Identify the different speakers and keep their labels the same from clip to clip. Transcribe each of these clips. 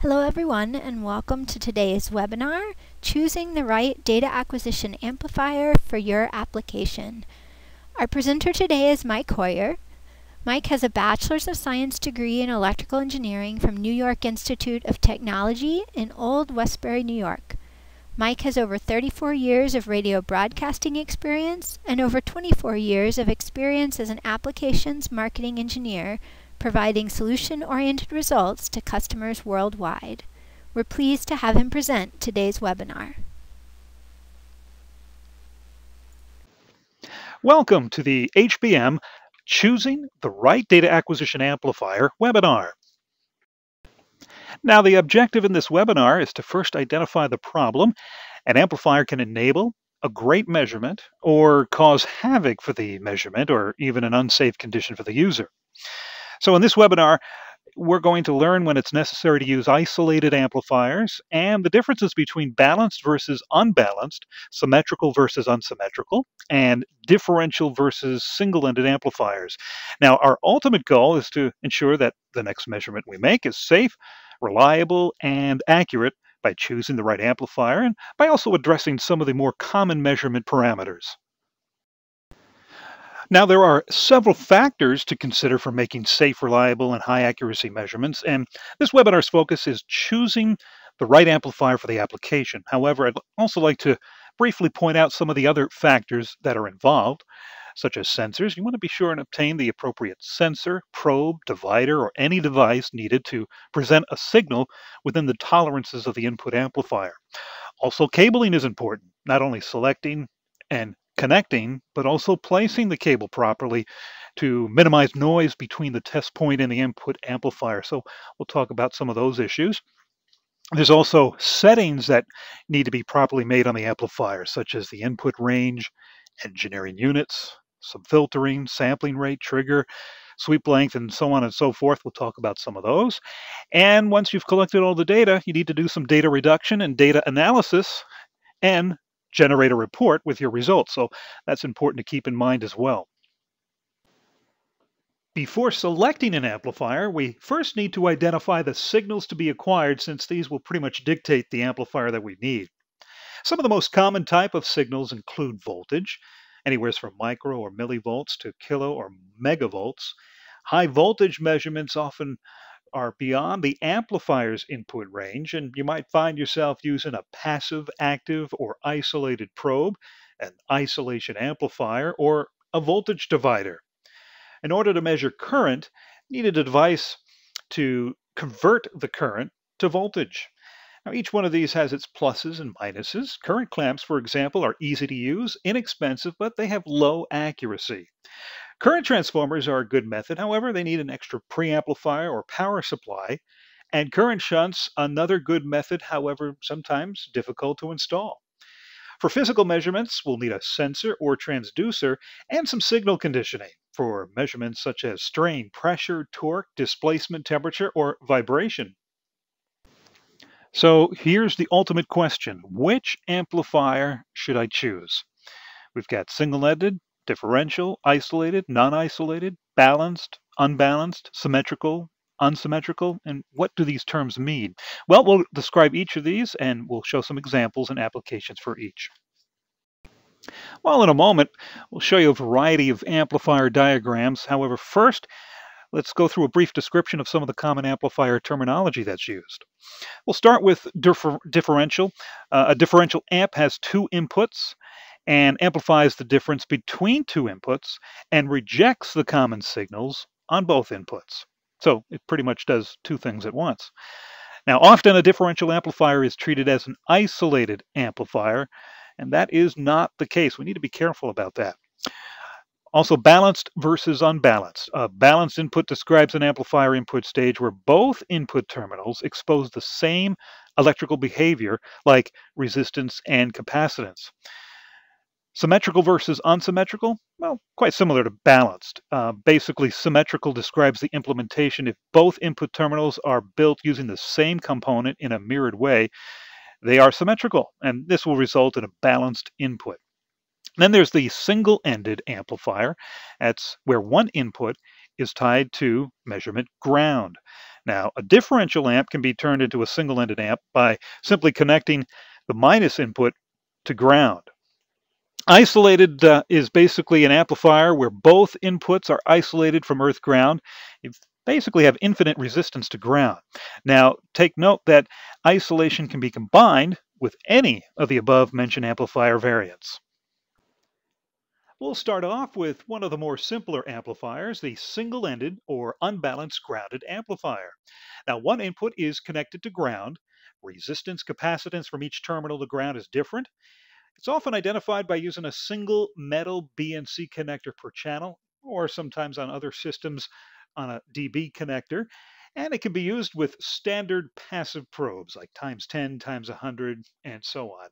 Speaker 1: Hello everyone and welcome to today's webinar, Choosing the Right Data Acquisition Amplifier for Your Application. Our presenter today is Mike Hoyer. Mike has a Bachelor's of Science degree in Electrical Engineering from New York Institute of Technology in Old Westbury, New York. Mike has over 34 years of radio broadcasting experience and over 24 years of experience as an applications marketing engineer, providing solution-oriented results to customers worldwide. We're pleased to have him present today's webinar.
Speaker 2: Welcome to the HBM Choosing the Right Data Acquisition Amplifier webinar. Now, the objective in this webinar is to first identify the problem an amplifier can enable, a great measurement, or cause havoc for the measurement, or even an unsafe condition for the user. So in this webinar, we're going to learn when it's necessary to use isolated amplifiers and the differences between balanced versus unbalanced, symmetrical versus unsymmetrical, and differential versus single-ended amplifiers. Now, our ultimate goal is to ensure that the next measurement we make is safe, reliable, and accurate by choosing the right amplifier and by also addressing some of the more common measurement parameters. Now, there are several factors to consider for making safe, reliable, and high accuracy measurements, and this webinar's focus is choosing the right amplifier for the application. However, I'd also like to briefly point out some of the other factors that are involved, such as sensors. You want to be sure and obtain the appropriate sensor, probe, divider, or any device needed to present a signal within the tolerances of the input amplifier. Also, cabling is important, not only selecting and connecting, but also placing the cable properly to minimize noise between the test point and the input amplifier. So we'll talk about some of those issues. There's also settings that need to be properly made on the amplifier, such as the input range, engineering units, some filtering, sampling rate, trigger, sweep length, and so on and so forth. We'll talk about some of those. And once you've collected all the data, you need to do some data reduction and data analysis and generate a report with your results. So that's important to keep in mind as well. Before selecting an amplifier, we first need to identify the signals to be acquired, since these will pretty much dictate the amplifier that we need. Some of the most common type of signals include voltage, anywhere from micro or millivolts to kilo or megavolts. High voltage measurements often are beyond the amplifier's input range, and you might find yourself using a passive, active, or isolated probe, an isolation amplifier, or a voltage divider. In order to measure current, you need a device to convert the current to voltage. Now, each one of these has its pluses and minuses. Current clamps, for example, are easy to use, inexpensive, but they have low accuracy. Current transformers are a good method. However, they need an extra preamplifier or power supply. And current shunts, another good method, however, sometimes difficult to install. For physical measurements, we'll need a sensor or transducer and some signal conditioning for measurements such as strain, pressure, torque, displacement, temperature, or vibration. So here's the ultimate question. Which amplifier should I choose? We've got single-ended, differential, isolated, non-isolated, balanced, unbalanced, symmetrical, unsymmetrical, and what do these terms mean? Well, we'll describe each of these and we'll show some examples and applications for each. Well, in a moment, we'll show you a variety of amplifier diagrams. However, first, let's go through a brief description of some of the common amplifier terminology that's used. We'll start with differential. A differential amp has two inputs and amplifies the difference between two inputs and rejects the common signals on both inputs. So it pretty much does two things at once. Now, often a differential amplifier is treated as an isolated amplifier, and that is not the case. We need to be careful about that. Also, balanced versus unbalanced. A balanced input describes an amplifier input stage where both input terminals expose the same electrical behavior, like resistance and capacitance. Symmetrical versus unsymmetrical? Well, quite similar to balanced. Basically, symmetrical describes the implementation if both input terminals are built using the same component in a mirrored way. They are symmetrical, and this will result in a balanced input. Then there's the single-ended amplifier. That's where one input is tied to measurement ground. Now, a differential amp can be turned into a single-ended amp by simply connecting the minus input to ground. Isolated is basically an amplifier where both inputs are isolated from earth ground. You basically have infinite resistance to ground. Now, take note that isolation can be combined with any of the above mentioned amplifier variants. We'll start off with one of the more simpler amplifiers, the single-ended or unbalanced grounded amplifier. Now, one input is connected to ground. Resistance, capacitance from each terminal to ground is different. It's often identified by using a single metal BNC connector per channel, or sometimes on other systems on a DB connector. And it can be used with standard passive probes like times 10, times 100, and so on.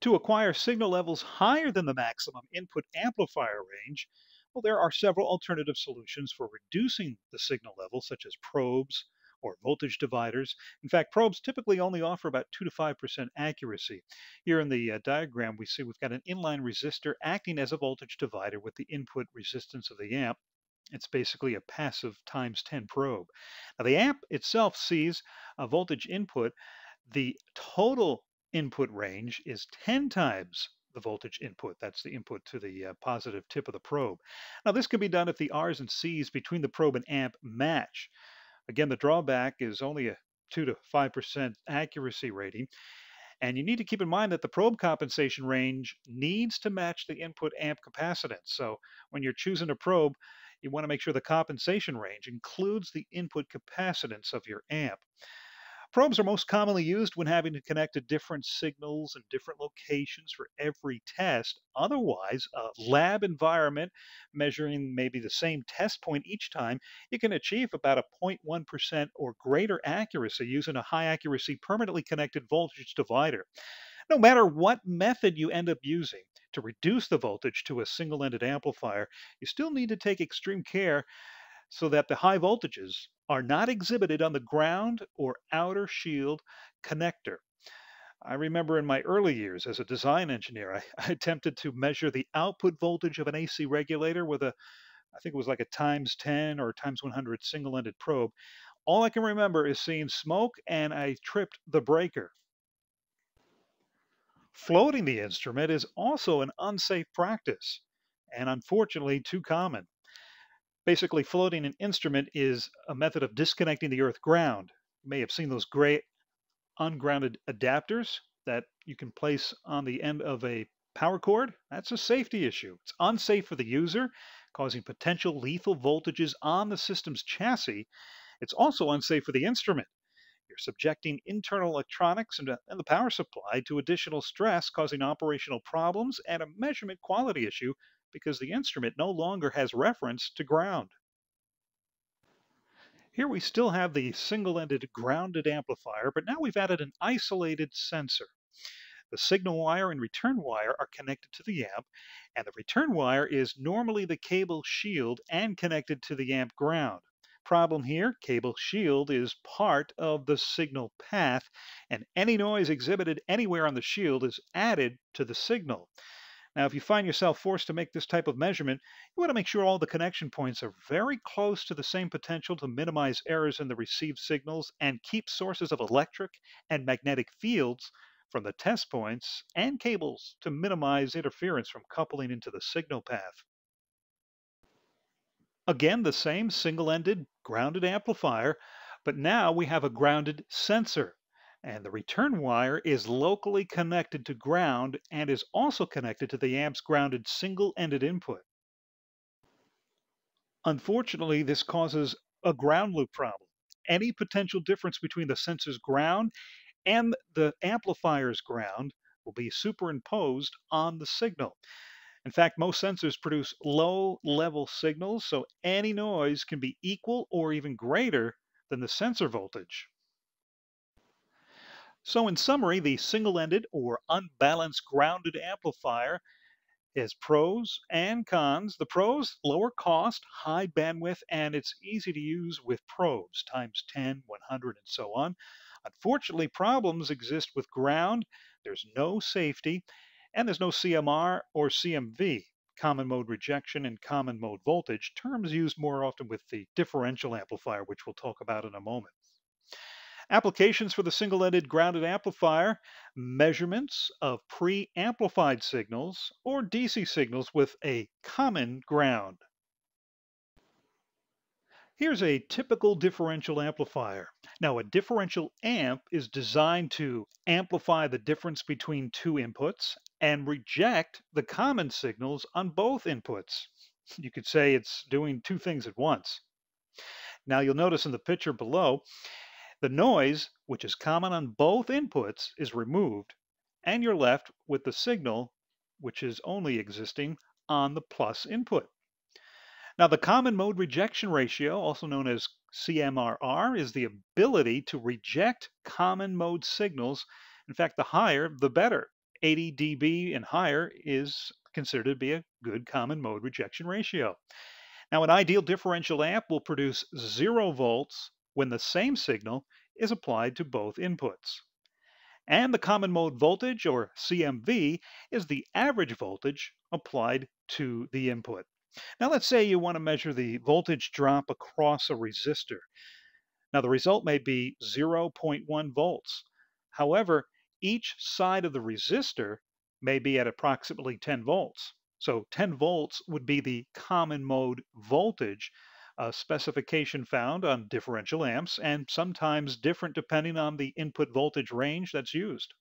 Speaker 2: To acquire signal levels higher than the maximum input amplifier range, well, there are several alternative solutions for reducing the signal level, such as probes or voltage dividers. In fact, probes typically only offer about 2 to 5% accuracy. Here in the diagram, we see we've got an inline resistor acting as a voltage divider with the input resistance of the amp. It's basically a passive times 10 probe. Now, the amp itself sees a voltage input. The total input range is 10 times the voltage input. That's the input to the positive tip of the probe. Now, this can be done if the R's and C's between the probe and amp match. Again, the drawback is only a 2 to 5% accuracy rating. And you need to keep in mind that the probe compensation range needs to match the input amp capacitance. So when you're choosing a probe, you want to make sure the compensation range includes the input capacitance of your amp. Probes are most commonly used when having to connect to different signals in different locations for every test. Otherwise, a lab environment measuring maybe the same test point each time, you can achieve about a 0.1% or greater accuracy using a high accuracy permanently connected voltage divider. No matter what method you end up using to reduce the voltage to a single-ended amplifier, you still need to take extreme care so that the high voltages are not exhibited on the ground or outer shield connector. I remember in my early years as a design engineer, I attempted to measure the output voltage of an AC regulator with I think it was like a times 10 or times 100 single-ended probe. All I can remember is seeing smoke and I tripped the breaker. Floating the instrument is also an unsafe practice and unfortunately too common. Basically, floating an instrument is a method of disconnecting the earth ground. You may have seen those gray ungrounded adapters that you can place on the end of a power cord. That's a safety issue. It's unsafe for the user, causing potential lethal voltages on the system's chassis. It's also unsafe for the instrument. You're subjecting internal electronics and the power supply to additional stress, causing operational problems and a measurement quality issue because the instrument no longer has reference to ground. Here we still have the single-ended grounded amplifier, but now we've added an isolated sensor. The signal wire and return wire are connected to the amp, and the return wire is normally the cable shield and connected to the amp ground. Problem here, cable shield is part of the signal path, and any noise exhibited anywhere on the shield is added to the signal. Now, if you find yourself forced to make this type of measurement, you want to make sure all the connection points are very close to the same potential to minimize errors in the received signals and keep sources of electric and magnetic fields from the test points and cables to minimize interference from coupling into the signal path. Again, the same single-ended grounded amplifier, but now we have a grounded sensor. And the return wire is locally connected to ground and is also connected to the amp's grounded single-ended input. Unfortunately, this causes a ground loop problem. Any potential difference between the sensor's ground and the amplifier's ground will be superimposed on the signal. In fact, most sensors produce low-level signals, so any noise can be equal or even greater than the sensor voltage. So in summary, the single-ended or unbalanced grounded amplifier has pros and cons. The pros, lower cost, high bandwidth, and it's easy to use with probes, times 10, 100, and so on. Unfortunately, problems exist with ground. There's no safety, and there's no CMR or CMV. common mode rejection and common mode voltage, terms used more often with the differential amplifier, which we'll talk about in a moment. Applications for the single-ended grounded amplifier: measurements of pre-amplified signals or DC signals with a common ground. Here's a typical differential amplifier. Now, a differential amp is designed to amplify the difference between two inputs and reject the common signals on both inputs. You could say it's doing two things at once. Now, you'll notice in the picture below, the noise, which is common on both inputs, is removed, and you're left with the signal, which is only existing on the plus input. Now, the common mode rejection ratio, also known as CMRR, is the ability to reject common mode signals. In fact, the higher, the better. 80 dB and higher is considered to be a good common mode rejection ratio. Now, an ideal differential amp will produce 0 volts when the same signal is applied to both inputs. And the common mode voltage, or CMV, is the average voltage applied to the input. Now let's say you want to measure the voltage drop across a resistor. Now the result may be 0.1 volts. However, each side of the resistor may be at approximately 10 volts. So 10 volts would be the common mode voltage, a specification found on differential amps, and sometimes different depending on the input voltage range that's used.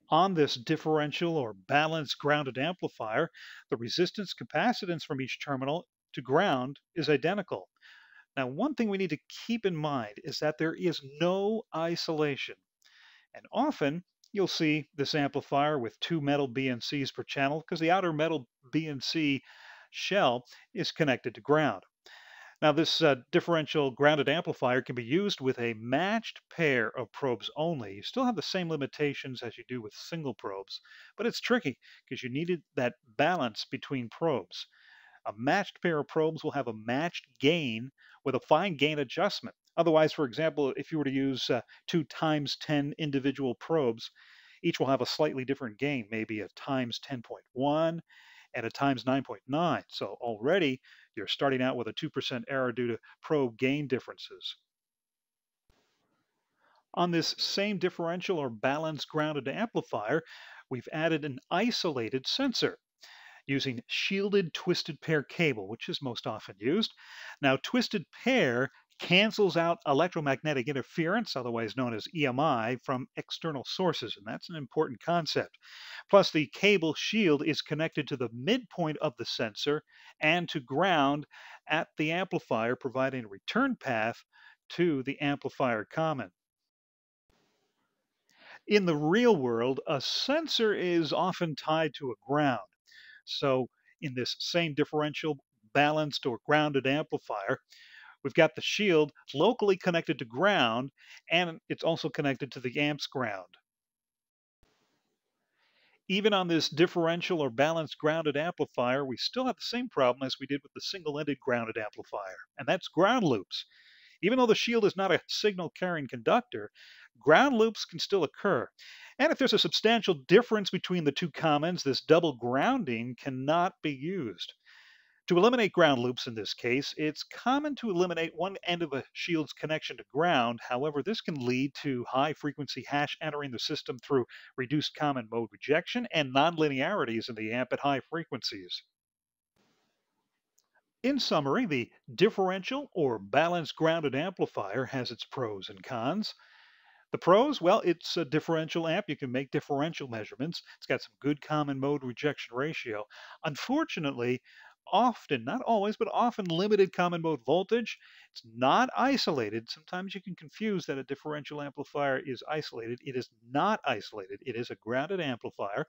Speaker 2: On this differential or balanced grounded amplifier, the resistance capacitance from each terminal to ground is identical. Now, one thing we need to keep in mind is that there is no isolation. And often you'll see this amplifier with two metal BNCs per channel because the outer metal BNC shell is connected to ground. Now, this differential grounded amplifier can be used with a matched pair of probes only. You still have the same limitations as you do with single probes, but it's tricky because you needed that balance between probes. A matched pair of probes will have a matched gain with a fine gain adjustment. Otherwise, for example, if you were to use 2 times 10 individual probes, each will have a slightly different gain, maybe a times 10.1 and a times 9.9. So already you're starting out with a 2% error due to probe gain differences. On this same differential or balanced grounded amplifier, we've added an isolated sensor using shielded twisted pair cable, which is most often used. Now, twisted pair cancels out electromagnetic interference, otherwise known as EMI, from external sources, and that's an important concept. Plus, the cable shield is connected to the midpoint of the sensor and to ground at the amplifier, providing a return path to the amplifier common. In the real world, a sensor is often tied to a ground. So in this same differential balanced or grounded amplifier, we've got the shield locally connected to ground, and it's also connected to the amp's ground. Even on this differential or balanced grounded amplifier, we still have the same problem as we did with the single-ended grounded amplifier, and that's ground loops. Even though the shield is not a signal-carrying conductor, ground loops can still occur. And if there's a substantial difference between the two commons, this double grounding cannot be used. To eliminate ground loops in this case, it's common to eliminate one end of a shield's connection to ground. However, this can lead to high-frequency hash entering the system through reduced common mode rejection and nonlinearities in the amp at high frequencies. In summary, the differential or balanced grounded amplifier has its pros and cons. The pros, well, it's a differential amp. You can make differential measurements. It's got some good common mode rejection ratio. Unfortunately, often, not always, but often limited common mode voltage. It's not isolated. Sometimes you can confuse that a differential amplifier is isolated. It is not isolated. It is a grounded amplifier.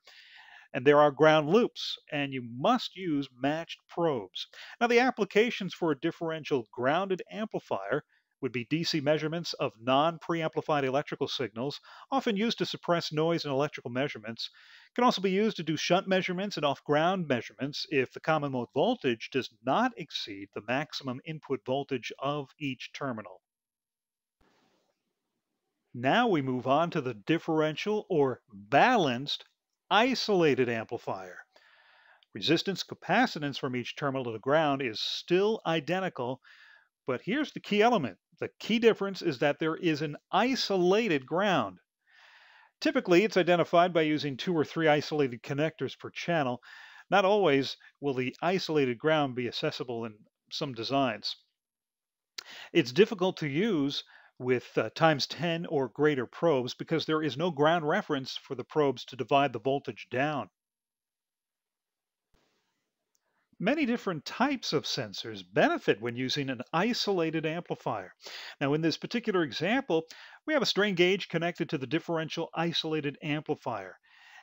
Speaker 2: And there are ground loops, and you must use matched probes. Now, the applications for a differential grounded amplifier would be DC measurements of non-preamplified electrical signals, often used to suppress noise in electrical measurements. It can also be used to do shunt measurements and off-ground measurements if the common mode voltage does not exceed the maximum input voltage of each terminal. Now we move on to the differential or balanced isolated amplifier. Resistance capacitance from each terminal to the ground is still identical, but here's the key element. The key difference is that there is an isolated ground. Typically, it's identified by using 2 or 3 isolated connectors per channel. Not always will the isolated ground be accessible in some designs. It's difficult to use with times 10 or greater probes because there is no ground reference for the probes to divide the voltage down. Many different types of sensors benefit when using an isolated amplifier. Now, in this particular example, we have a strain gauge connected to the differential isolated amplifier.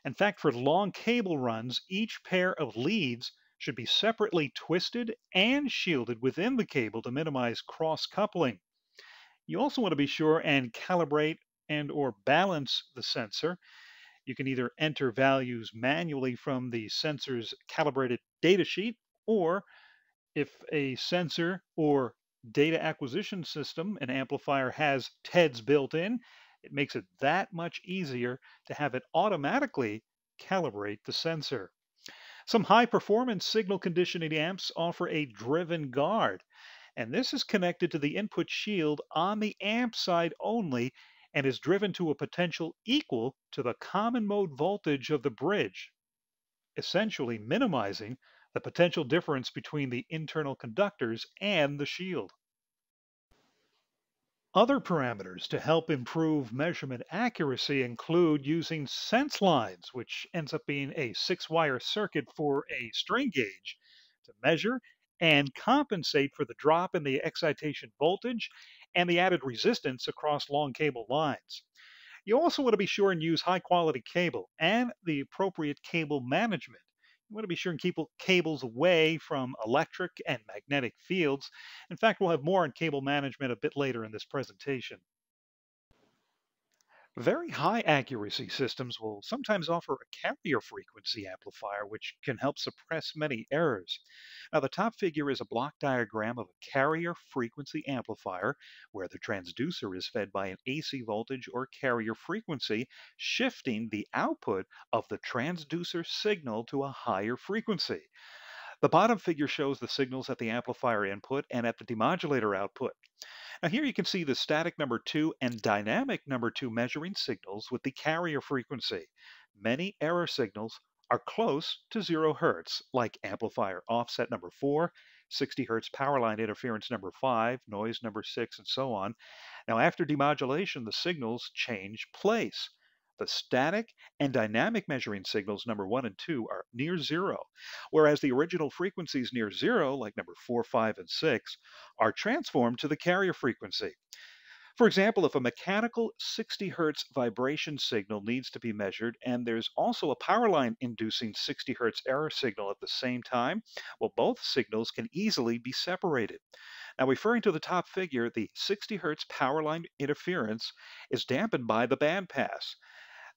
Speaker 2: In fact, for long cable runs, each pair of leads should be separately twisted and shielded within the cable to minimize cross coupling. You also want to be sure and calibrate and or balance the sensor. You can either enter values manually from the sensor's calibrated datasheet, or if a sensor or data acquisition system, an amplifier, has TEDs built in, it makes it that much easier to have it automatically calibrate the sensor. Some high performance signal conditioning amps offer a driven guard, and this is connected to the input shield on the amp side only and is driven to a potential equal to the common mode voltage of the bridge, essentially minimizing the potential difference between the internal conductors and the shield. Other parameters to help improve measurement accuracy include using sense lines, which ends up being a 6-wire circuit for a strain gauge, to measure and compensate for the drop in the excitation voltage and the added resistance across long cable lines. You also want to be sure and use high quality cable and the appropriate cable management. You want to be sure and keep cables away from electric and magnetic fields. In fact, we'll have more on cable management a bit later in this presentation. Very high accuracy systems will sometimes offer a carrier frequency amplifier, which can help suppress many errors. Now, the top figure is a block diagram of a carrier frequency amplifier where the transducer is fed by an AC voltage or carrier frequency, shifting the output of the transducer signal to a higher frequency. The bottom figure shows the signals at the amplifier input and at the demodulator output. Now here you can see the static number 2 and dynamic number 2 measuring signals with the carrier frequency. Many error signals are close to 0 Hz, like amplifier offset number 4, 60 Hz power line interference number 5, noise number 6, and so on. Now after demodulation, the signals change place. The static and dynamic measuring signals number 1 and 2 are near 0, whereas the original frequencies near 0, like number 4, 5, and 6, are transformed to the carrier frequency. For example, if a mechanical 60 Hz vibration signal needs to be measured and there's also a power line inducing 60 Hz error signal at the same time, well, both signals can easily be separated. Now, referring to the top figure, the 60 Hz power line interference is dampened by the bandpass,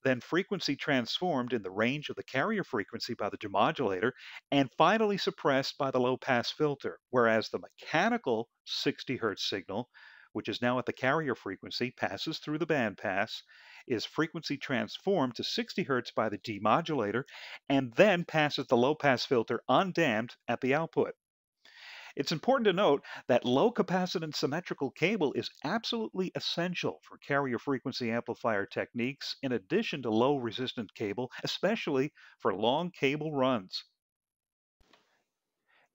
Speaker 2: then frequency transformed in the range of the carrier frequency by the demodulator, and finally suppressed by the low-pass filter, whereas the mechanical 60 Hz signal, which is now at the carrier frequency, passes through the bandpass, is frequency transformed to 60 Hz by the demodulator, and then passes the low-pass filter undamped at the output. It's important to note that low capacitance symmetrical cable is absolutely essential for carrier frequency amplifier techniques in addition to low resistant cable, especially for long cable runs.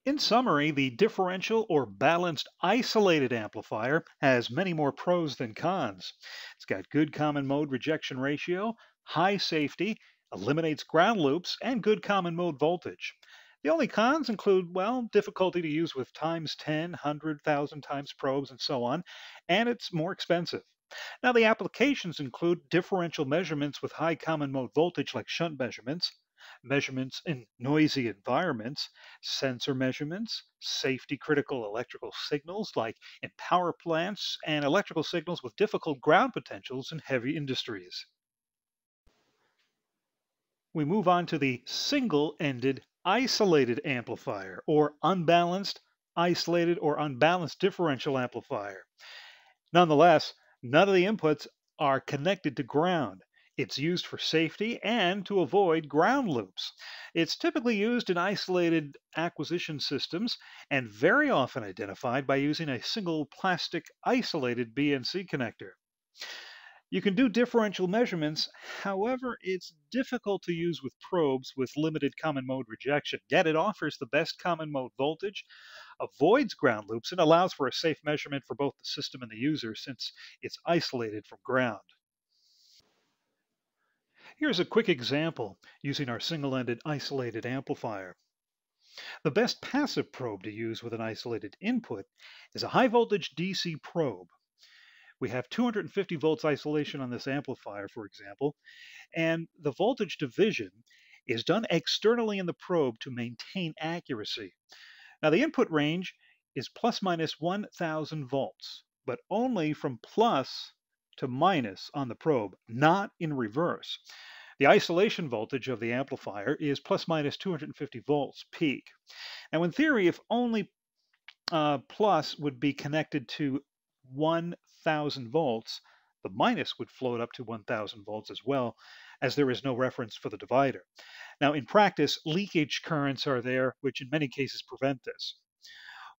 Speaker 2: In summary, the differential or balanced isolated amplifier has many more pros than cons. It's got good common mode rejection ratio, high safety, eliminates ground loops, and good common mode voltage. The only cons include, well, difficulty to use with times 10, 100,000 times probes, and so on, and it's more expensive. Now, the applications include differential measurements with high common mode voltage like shunt measurements, measurements in noisy environments, sensor measurements, safety critical electrical signals like in power plants, and electrical signals with difficult ground potentials in heavy industries. We move on to the single-ended isolated amplifier, or unbalanced, isolated, or unbalanced differential amplifier. Nonetheless, none of the inputs are connected to ground. It's used for safety and to avoid ground loops. It's typically used in isolated acquisition systems and very often identified by using a single plastic isolated BNC connector. You can do differential measurements, however, it's difficult to use with probes with limited common mode rejection, yet it offers the best common mode voltage, avoids ground loops, and allows for a safe measurement for both the system and the user since it's isolated from ground. Here's a quick example using our single-ended isolated amplifier. The best passive probe to use with an isolated input is a high voltage DC probe. We have 250 volts isolation on this amplifier, for example, and the voltage division is done externally in the probe to maintain accuracy. Now the input range is plus minus 1000 volts, but only from plus to minus on the probe, not in reverse. The isolation voltage of the amplifier is plus minus 250 volts peak. Now in theory, if only plus would be connected to 1000 volts, the minus would float up to 1000 volts as well, as there is no reference for the divider. Now in practice, leakage currents are there, which in many cases prevent this.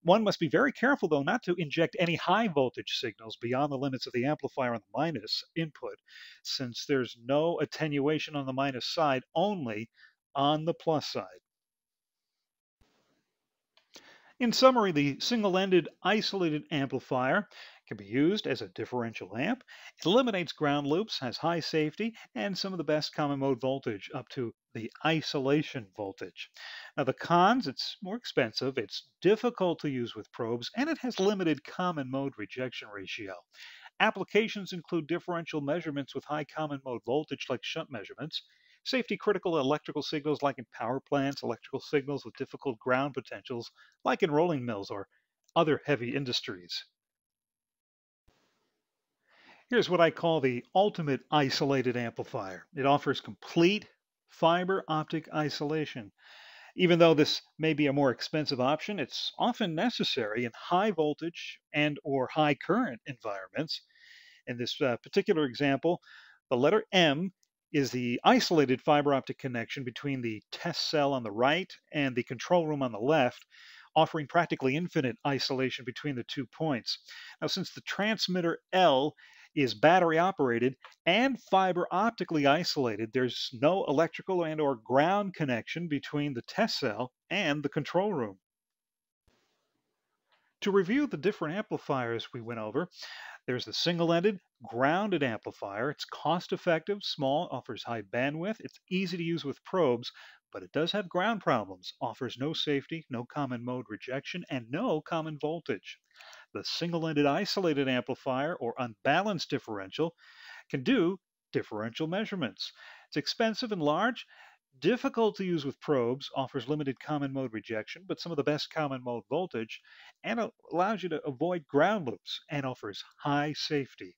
Speaker 2: One must be very careful, though, not to inject any high voltage signals beyond the limits of the amplifier on the minus input, since there's no attenuation on the minus side, only on the plus side. In summary, the single-ended isolated amplifier can be used as a differential amp. It eliminates ground loops, has high safety, and some of the best common mode voltage up to the isolation voltage. Now the cons, it's more expensive, it's difficult to use with probes, and it has limited common mode rejection ratio. Applications include differential measurements with high common mode voltage like shunt measurements, safety critical electrical signals like in power plants, electrical signals with difficult ground potentials like in rolling mills or other heavy industries. Here's what I call the ultimate isolated amplifier. It offers complete fiber optic isolation. Even though this may be a more expensive option, it's often necessary in high voltage and or high current environments. In this particular example, the letter M is the isolated fiber optic connection between the test cell on the right and the control room on the left, offering practically infinite isolation between the 2 points. Now, since the transmitter L is battery operated and fiber optically isolated, there's no electrical and or ground connection between the test cell and the control room. To review the different amplifiers we went over, there's the single-ended grounded amplifier. It's cost-effective, small, offers high bandwidth. It's easy to use with probes, but it does have ground problems, offers no safety, no common mode rejection, and no common voltage. The single-ended isolated amplifier or unbalanced differential can do differential measurements. It's expensive and large, difficult to use with probes, offers limited common mode rejection, but some of the best common mode voltage, and allows you to avoid ground loops and offers high safety.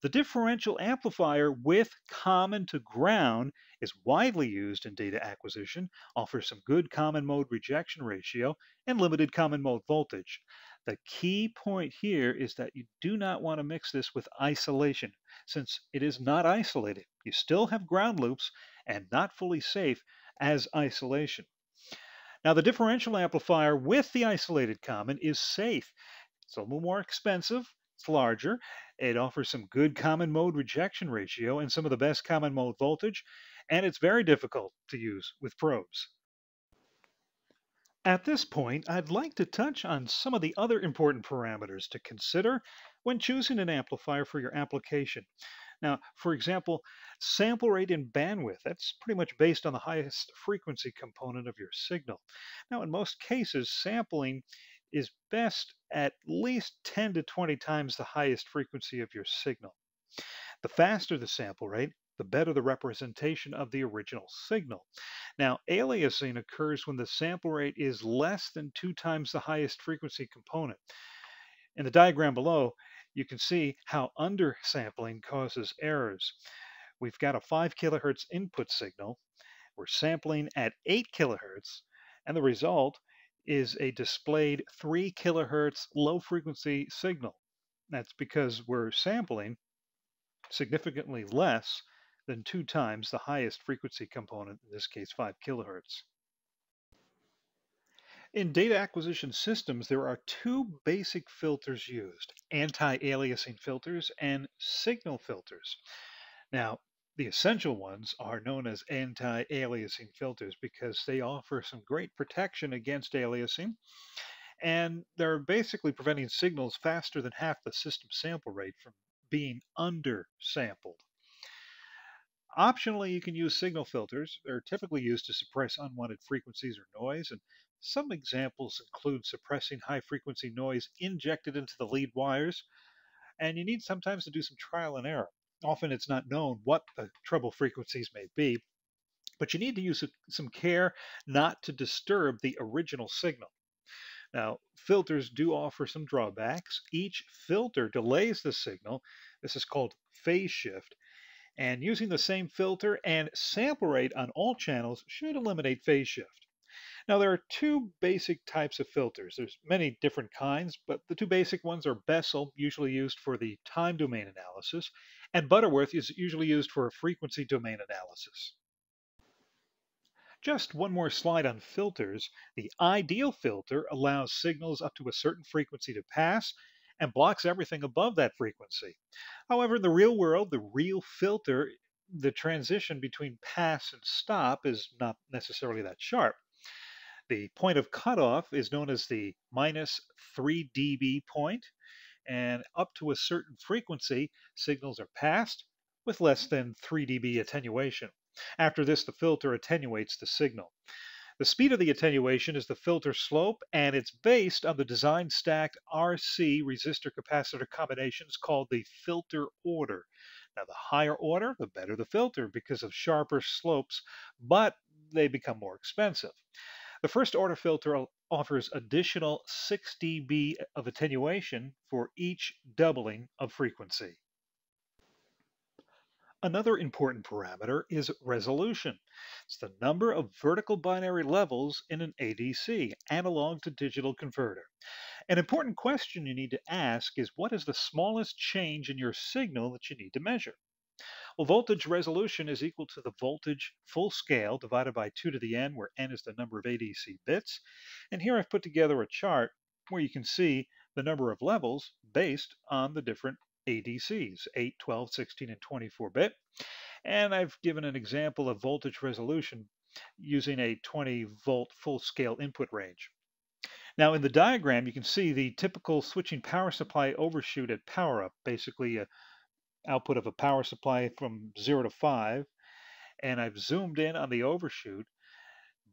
Speaker 2: The differential amplifier with common to ground is widely used in data acquisition, offers some good common mode rejection ratio, and limited common mode voltage. The key point here is that you do not want to mix this with isolation, since it is not isolated. You still have ground loops and not fully safe as isolation. Now, the differential amplifier with the isolated common is safe. It's a little more expensive. It's larger. It offers some good common mode rejection ratio and some of the best common mode voltage, and it's very difficult to use with probes. At this point, I'd like to touch on some of the other important parameters to consider when choosing an amplifier for your application. Now, for example, sample rate and bandwidth, that's pretty much based on the highest frequency component of your signal. Now, in most cases, sampling is best at least 10 to 20 times the highest frequency of your signal. The faster the sample rate, the better the representation of the original signal. Now, aliasing occurs when the sample rate is less than 2 times the highest frequency component. In the diagram below, you can see how undersampling causes errors. We've got a 5 kilohertz input signal. We're sampling at 8 kilohertz, and the result is a displayed 3 kilohertz low frequency signal. That's because we're sampling significantly less than 2 times the highest frequency component, in this case 5 kilohertz. In data acquisition systems, there are two basic filters used: anti-aliasing filters and signal filters. Now, the essential ones are known as anti-aliasing filters because they offer some great protection against aliasing, and they're basically preventing signals faster than half the system sample rate from being undersampled. Optionally, you can use signal filters. They're typically used to suppress unwanted frequencies or noise, and some examples include suppressing high frequency noise injected into the lead wires, and you need sometimes to do some trial and error. Often it's not known what the trouble frequencies may be, but you need to use some care not to disturb the original signal. Now, filters do offer some drawbacks. Each filter delays the signal. This is called phase shift. And using the same filter and sample rate on all channels should eliminate phase shift. Now, there are two basic types of filters. There's many different kinds, but the two basic ones are Bessel, usually used for the time domain analysis, and Butterworth is usually used for a frequency domain analysis. Just one more slide on filters. The ideal filter allows signals up to a certain frequency to pass and blocks everything above that frequency. However, in the real world, the real filter, the transition between pass and stop is not necessarily that sharp. The point of cutoff is known as the minus 3 dB point, and up to a certain frequency, signals are passed with less than 3 dB attenuation. After this, the filter attenuates the signal. The speed of the attenuation is the filter slope, and it's based on the design stacked RC resistor capacitor combinations called the filter order. Now, the higher order, the better the filter because of sharper slopes, but they become more expensive. The first order filter offers additional 6 dB of attenuation for each doubling of frequency. Another important parameter is resolution. It's the number of vertical binary levels in an ADC, analog to digital converter. An important question you need to ask is, what is the smallest change in your signal that you need to measure? Well, voltage resolution is equal to the voltage full scale divided by 2 to the n, where n is the number of ADC bits. And here I've put together a chart where you can see the number of levels based on the different ADCs, 8, 12, 16, and 24 bit. And I've given an example of voltage resolution using a 20 volt full scale input range. Now, in the diagram, you can see the typical switching power supply overshoot at power up, basically a output of a power supply from 0 to 5, and I've zoomed in on the overshoot.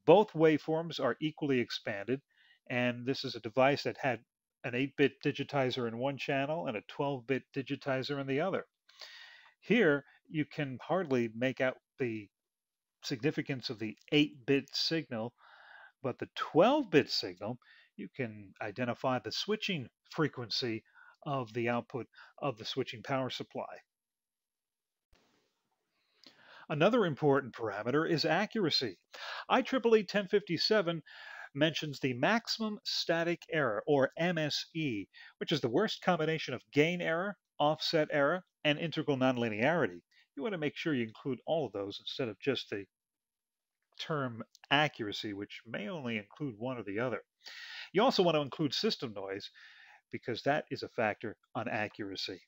Speaker 2: Both waveforms are equally expanded, and this is a device that had an 8-bit digitizer in one channel and a 12-bit digitizer in the other. Here, you can hardly make out the significance of the 8-bit signal, but the 12-bit signal, you can identify the switching frequency of the output of the switching power supply. Another important parameter is accuracy. IEEE 1057 mentions the maximum static error, or MSE, which is the worst combination of gain error, offset error, and integral nonlinearity. You want to make sure you include all of those instead of just the term accuracy, which may only include one or the other. You also want to include system noise because that is a factor on accuracy.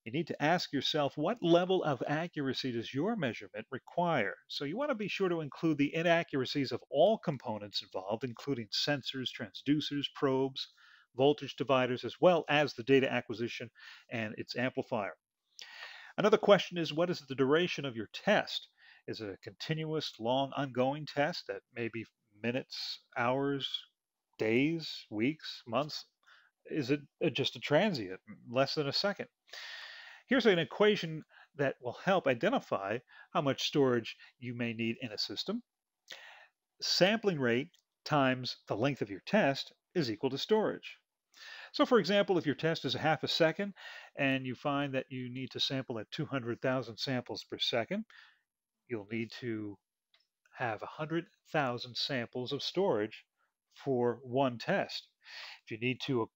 Speaker 2: You need to ask yourself, what level of accuracy does your measurement require? So you want to be sure to include the inaccuracies of all components involved, including sensors, transducers, probes, voltage dividers, as well as the data acquisition and its amplifier. Another question is, what is the duration of your test? Is it a continuous, long, ongoing test that may be minutes, hours, days, weeks, months? Is it just a transient, less than a second? Here's an equation that will help identify how much storage you may need in a system. Sampling rate times the length of your test is equal to storage. So for example, if your test is a half a second and you find that you need to sample at 200,000 samples per second, you'll need to have 100,000 samples of storage for one test. If you need to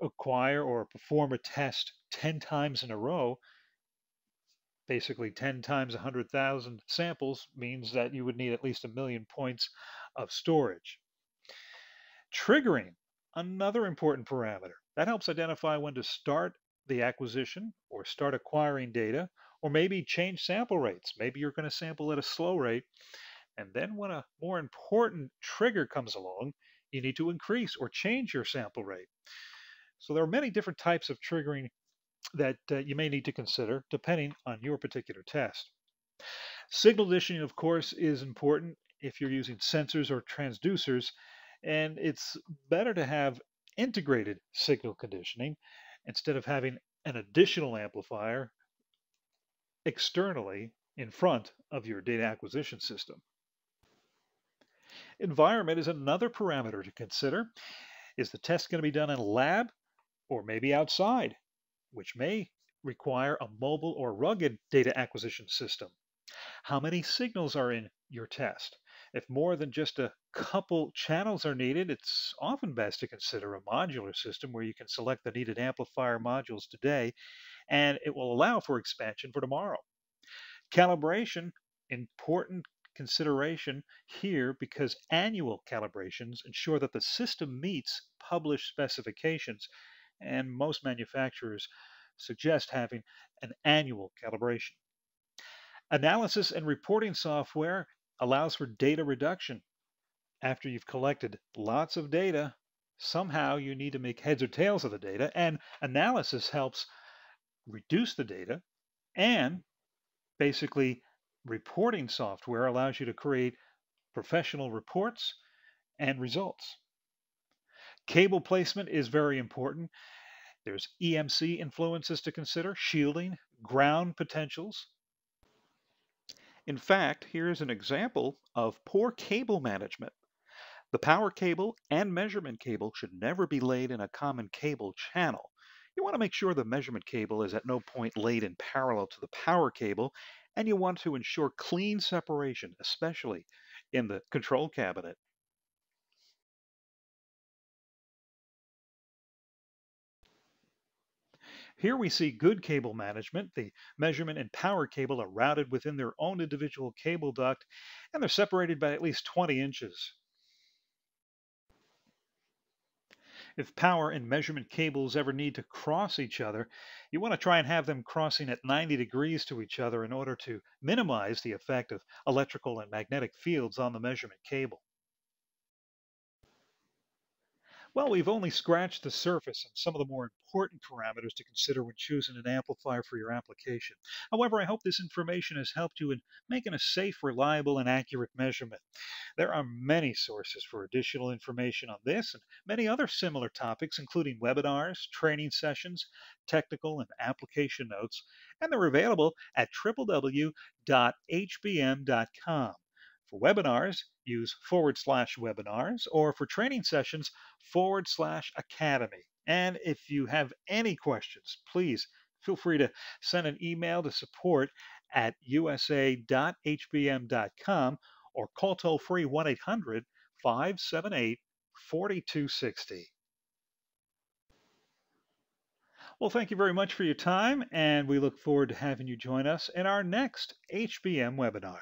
Speaker 2: acquire or perform a test 10 times in a row, Basically, 10 times 100,000 samples means that you would need at least 1 million points of storage. Triggering, another important parameter. That helps identify when to start the acquisition or start acquiring data, or maybe change sample rates. Maybe you're going to sample at a slow rate, and then when a more important trigger comes along, you need to increase or change your sample rate. So there are many different types of triggering that you may need to consider depending on your particular test. Signal conditioning, of course, is important if you're using sensors or transducers, and it's better to have integrated signal conditioning instead of having an additional amplifier externally in front of your data acquisition system. Environment is another parameter to consider. Is the test going to be done in a lab or maybe outside, which may require a mobile or rugged data acquisition system? How many signals are in your test? If more than just a couple channels are needed, it's often best to consider a modular system where you can select the needed amplifier modules today, and it will allow for expansion for tomorrow. Calibration, important consideration here because annual calibrations ensure that the system meets published specifications, and most manufacturers suggest having an annual calibration. Analysis and reporting software allows for data reduction. After you've collected lots of data, somehow you need to make heads or tails of the data, and analysis helps reduce the data, and basically reporting software allows you to create professional reports and results. Cable placement is very important. There's EMC influences to consider, shielding, ground potentials. In fact, here's an example of poor cable management. The power cable and measurement cable should never be laid in a common cable channel. You want to make sure the measurement cable is at no point laid in parallel to the power cable, and you want to ensure clean separation, especially in the control cabinet. Here we see good cable management. The measurement and power cable are routed within their own individual cable duct, and they're separated by at least 20 inches. If power and measurement cables ever need to cross each other, you want to try and have them crossing at 90 degrees to each other in order to minimize the effect of electrical and magnetic fields on the measurement cable. Well, we've only scratched the surface on some of the more important parameters to consider when choosing an amplifier for your application. However, I hope this information has helped you in making a safe, reliable, and accurate measurement. There are many sources for additional information on this and many other similar topics, including webinars, training sessions, technical and application notes, and they're available at www.hbm.com. For webinars, use /webinars, or for training sessions, /academy. And if you have any questions, please feel free to send an email to support at usa.hbm.com or call toll free 1 800 578 4260. Well, thank you very much for your time, and we look forward to having you join us in our next HBM webinar.